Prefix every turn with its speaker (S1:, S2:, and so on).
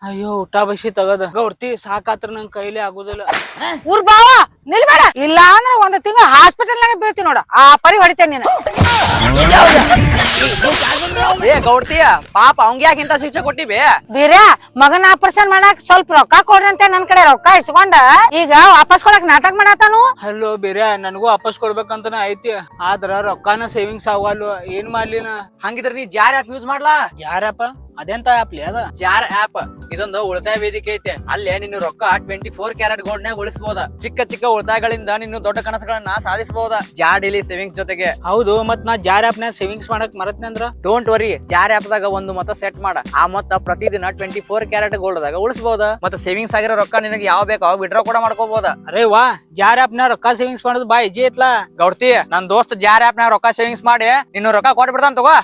S1: ಅಯ್ಯೋ ಊಟ ಬಸಿ ತಗದ ಗೌಡ್ತಿ ಸಾಕಾತ್ರ ನಂಗ್ ಕೈಲಿ ಆಗುದಿಲ್ಲ.
S2: ಊರ್ ಬಾವ ನಿಲ್ಬೇಡ, ಇಲ್ಲ ಅಂದ್ರೆ ಒಂದ್ ತಿಂಗಳ ಹಾಸ್ಪಿಟಲ್ ನಾಗ ಬೀಳ್ತಿ ನೋಡ, ಆ ಪರಿ ಹೊಡಿತೇನೆ ನೀನು.
S3: ಏ ಗೌಡ್ತಿಯ ಪಾಪ ಅವಂಗ ಯಾಕೆ ಇಂತ ಶಿಕ್ಷೆ ಕೊಟ್ಟಿಬೇ?
S2: ಬೀರ್ಯ ಮಗನ ಆಪರೇಷನ್ ಮಾಡಕ್ ಸ್ವಲ್ಪ ರೊಕ್ಕ ಕೊಡ್ರಂತೆ ನನ್ ಕಡೆ ರೊಕ್ಕ ಇಸ್ಕೊಂಡ ಈಗ ವಾಪಸ್ ಕೊಡಕ್ ನಾಟಕ ಮಾಡತಾನು.
S1: ಹಲೋ ಬೇರೆ ನನಗೂ ವಾಪಸ್ ಕೊಡ್ಬೇಕಂತನ ಐತಿ, ಆದ್ರ ರೊಕ್ಕಾನ ಸೇವಿಂಗ್ಸ್ ಆಗವಲ್ಲು, ಏನ್ ಮಾಡ್ಲಿನ?
S3: ಹಂಗಿದ್ರ ನೀ ಜಾರ್ ಆಪ್ ಯೂಸ್ ಮಾಡ್ಲಾ?
S1: ಯಾರಪ್ಪ ಅದೆಂತ ಆಪ್ಲಿ ಅದ?
S3: ಜಾರ್ ಆಪ್ ಇದೊಂದು ಉಳಿತಾಯ ವೇದಿಕೆ ಐತೆ. ಅಲ್ಲೇ ನಿನ್ನ ರೊಕ್ಕ 24 ಕ್ಯಾರೆಟ್ ಗೋಲ್ಡ್ ನಾಗ ಉಳಿಸಬಹುದ. ಚಿಕ್ಕ ಚಿಕ್ಕ ಉಳಿತಾಯಗಳಿಂದ ನಿನ್ನ ದೊಡ್ಡ ಕನಸುಗಳನ್ನ ಸಾಧಿಸಬಹುದ ಜಾರ್ ಡೈಲಿ ಸೇವಿಂಗ್ಸ್ ಜೊತೆಗೆ.
S1: ಹೌದು, ಮತ್ ನಾ ಜಾರ್ ಆಪ್ ನಾಗ ಸೇವಿಂಗ್ಸ್ ಮಾಡಕ್ ಮರತ್ನಿ ಅಂದ್ರ?
S3: ಡೋಂಟ್ ವರಿ, ಜಾರ್ ಆಪ್ ದಾಗ ಒಂದು ಮೊತ್ತ ಸೆಟ್ ಮಾಡ. ಆ ಮೊತ್ತ ಪ್ರತಿದಿನ 24 ಕ್ಯಾರೆಟ್ ಗೋಲ್ಡ್ ದಾಗ ಉಳಿಸಬಹುದ. ಮತ್ತೆ ಸೇವಿಂಗ್ಸ್ ಆಗಿರೋ ರೊಕ್ಕ ನಿನಗೆ ಯಾವ ಬೇಕು ಅವಾಗ ವಿಡ್ರಾ ಕೂಡ ಮಾಡ್ಕೋಬಹುದ.
S1: ಅರೇ ವಾ, ಜಾರ್ ಆಪ್ ನ ರೊಕ್ಕ ಸೇವಿಂಗ್ಸ್ ಮಾಡೋದು ಬಾ ಇಜಿ ಐತ್ಲಾ.
S3: ಗೌಡ್ತಿ ನನ್ ದೋಸ್ತ್ ಜಾರ್ ಆಪ್ ನಾಗ ರೊಕ್ಕ ಸೇವಿಂಗ್ಸ್ ಮಾಡಿ ನಿನ್ನ ರೊಕ್ಕ ಕೊಟ್ಬಿಡ್ತಾನ ತಗೋ.